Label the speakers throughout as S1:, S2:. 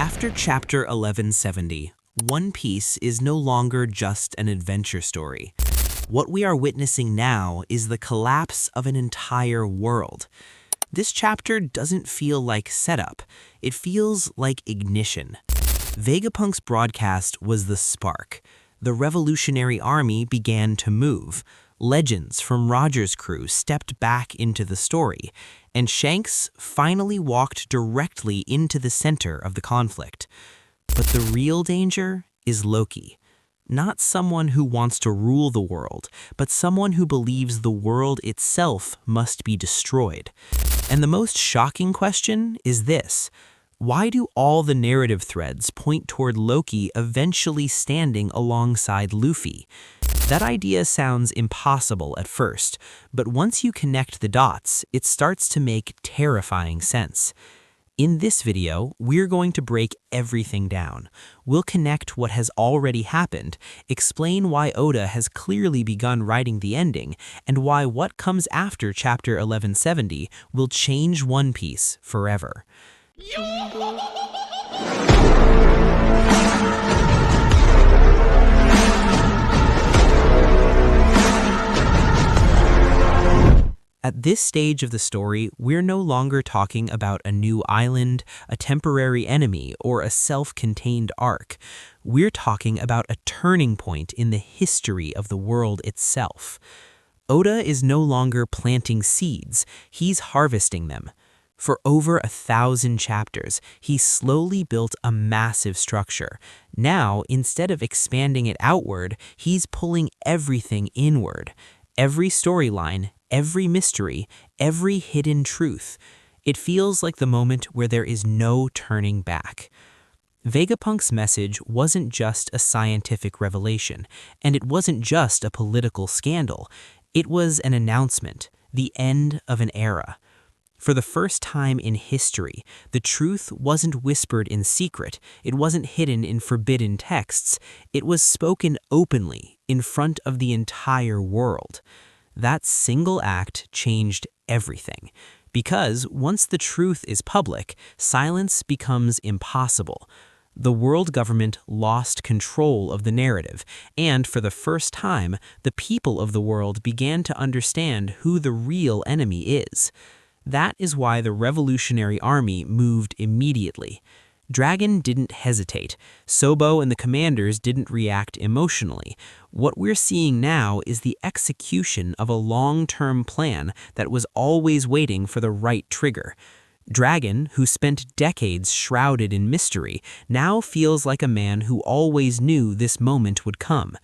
S1: After Chapter 1170, One Piece is no longer just an adventure story. What we are witnessing now is the collapse of an entire world. This chapter doesn't feel like setup, it feels like ignition. Vegapunk's broadcast was the spark. The Revolutionary Army began to move. Legends from Roger's crew stepped back into the story, and Shanks finally walked directly into the center of the conflict. But the real danger is Loki. Not someone who wants to rule the world, but someone who believes the world itself must be destroyed. And the most shocking question is this: why do all the narrative threads point toward Loki eventually standing alongside Luffy? That idea sounds impossible at first, but once you connect the dots, it starts to make terrifying sense. In this video, we're going to break everything down. We'll connect what has already happened, explain why Oda has clearly begun writing the ending, and why what comes after Chapter 1170 will change One Piece forever. At this stage of the story, we're no longer talking about a new island, a temporary enemy, or a self-contained arc. We're talking about a turning point in the history of the world itself. Oda is no longer planting seeds, he's harvesting them. For over 1,000 chapters, he slowly built a massive structure. Now, instead of expanding it outward, he's pulling everything inward. Every storyline, every mystery, every hidden truth. It feels like the moment where there is no turning back. Vegapunk's message wasn't just a scientific revelation, and it wasn't just a political scandal. It was an announcement, the end of an era. For the first time in history, the truth wasn't whispered in secret, it wasn't hidden in forbidden texts, it was spoken openly in front of the entire world. That single act changed everything, because once the truth is public, silence becomes impossible. The world government lost control of the narrative, and for the first time, the people of the world began to understand who the real enemy is. That is why the Revolutionary Army moved immediately. Dragon didn't hesitate. Sobo and the commanders didn't react emotionally. What we're seeing now is the execution of a long-term plan that was always waiting for the right trigger. Dragon, who spent decades shrouded in mystery, now feels like a man who always knew this moment would come.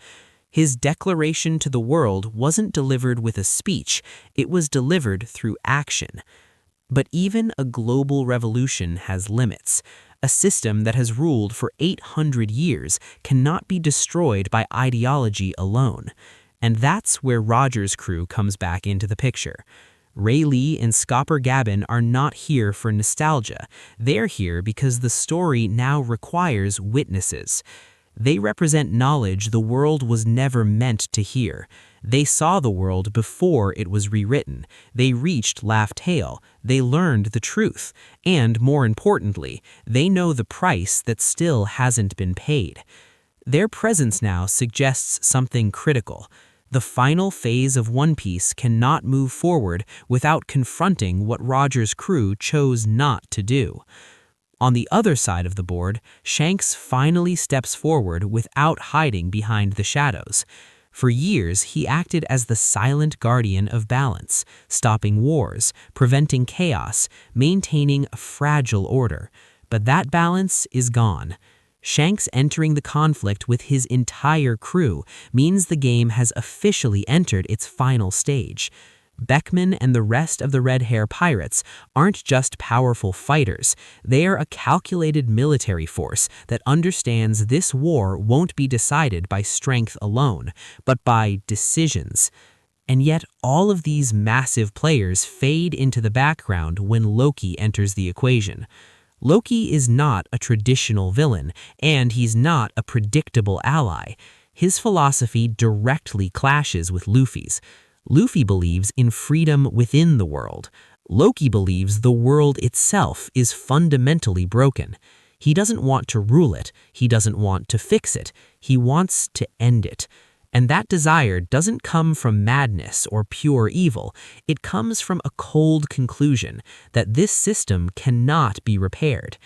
S1: His declaration to the world wasn't delivered with a speech, it was delivered through action. But even a global revolution has limits. A system that has ruled for 800 years cannot be destroyed by ideology alone. And that's where Roger's crew comes back into the picture. Ray Lee and Scopper Gabin are not here for nostalgia. They're here because the story now requires witnesses. They represent knowledge the world was never meant to hear. They saw the world before it was rewritten. They reached Laugh Tale. They learned the truth. And more importantly, they know the price that still hasn't been paid. Their presence now suggests something critical. The final phase of One Piece cannot move forward without confronting what Roger's crew chose not to do. On the other side of the board, Shanks finally steps forward without hiding behind the shadows. For years, he acted as the silent guardian of balance, stopping wars, preventing chaos, maintaining a fragile order. But that balance is gone. Shanks entering the conflict with his entire crew means the game has officially entered its final stage. Beckman and the rest of the Red Hair Pirates aren't just powerful fighters, they are a calculated military force that understands this war won't be decided by strength alone, but by decisions. And yet all of these massive players fade into the background when Loki enters the equation. Loki is not a traditional villain, and he's not a predictable ally. His philosophy directly clashes with Luffy's. Luffy believes in freedom within the world. Loki believes the world itself is fundamentally broken. He doesn't want to rule it, he doesn't want to fix it, he wants to end it. And that desire doesn't come from madness or pure evil, it comes from a cold conclusion that this system cannot be repaired.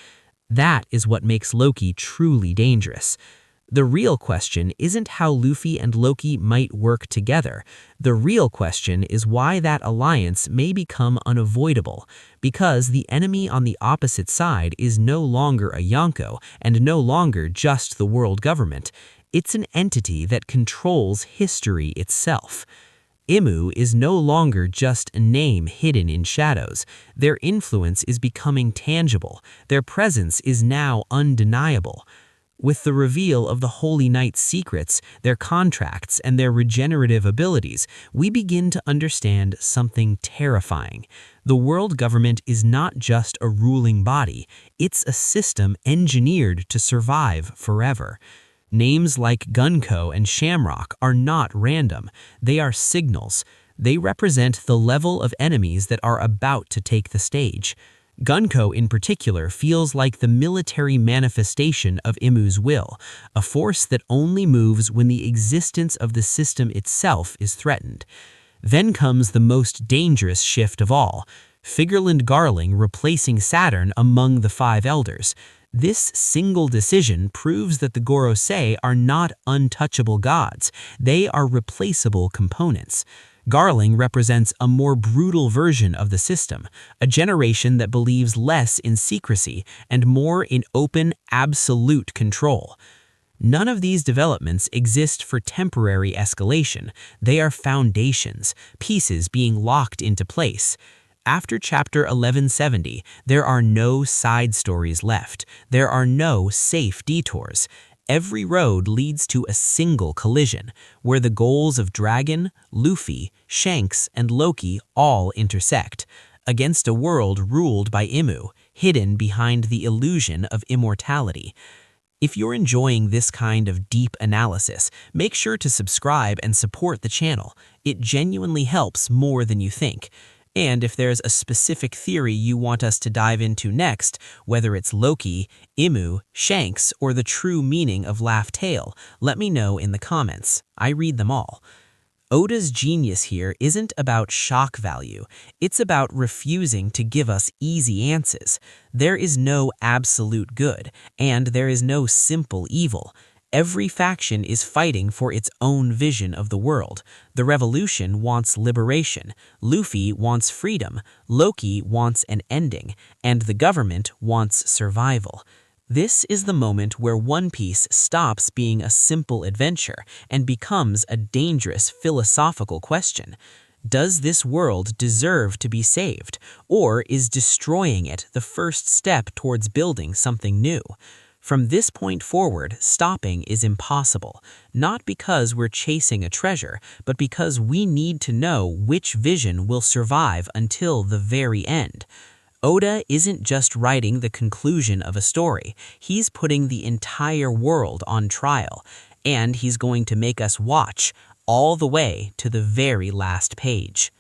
S1: That is what makes Loki truly dangerous. The real question isn't how Luffy and Loki might work together. The real question is why that alliance may become unavoidable, because the enemy on the opposite side is no longer a Yonko and no longer just the world government. It's an entity that controls history itself. Imu is no longer just a name hidden in shadows. Their influence is becoming tangible. Their presence is now undeniable. With the reveal of the Holy Knight's secrets, their contracts, and their regenerative abilities, we begin to understand something terrifying. The world government is not just a ruling body, it's a system engineered to survive forever. Names like Gunko and Shamrock are not random, they are signals. They represent the level of enemies that are about to take the stage. Gunko in particular feels like the military manifestation of Imu's will, a force that only moves when the existence of the system itself is threatened. Then comes the most dangerous shift of all, Figurland Garling replacing Saturn among the Five Elders. This single decision proves that the Gorosei are not untouchable gods, they are replaceable components. Garling represents a more brutal version of the system, a generation that believes less in secrecy and more in open, absolute control. None of these developments exist for temporary escalation. They are foundations, pieces being locked into place. After Chapter 1170, there are no side stories left. There are no safe detours. Every road leads to a single collision, where the goals of Dragon, Luffy, Shanks, and Loki all intersect, against a world ruled by Imu, hidden behind the illusion of immortality. If you're enjoying this kind of deep analysis, make sure to subscribe and support the channel. It genuinely helps more than you think. And if there's a specific theory you want us to dive into next, whether it's Loki, Imu, Shanks, or the true meaning of Laugh Tale, let me know in the comments. I read them all. Oda's genius here isn't about shock value, it's about refusing to give us easy answers. There is no absolute good, and there is no simple evil. Every faction is fighting for its own vision of the world. The revolution wants liberation, Luffy wants freedom, Loki wants an ending, and the government wants survival. This is the moment where One Piece stops being a simple adventure and becomes a dangerous philosophical question. Does this world deserve to be saved, or is destroying it the first step towards building something new? From this point forward, stopping is impossible, not because we're chasing a treasure, but because we need to know which vision will survive until the very end. Oda isn't just writing the conclusion of a story, he's putting the entire world on trial, and he's going to make us watch all the way to the very last page.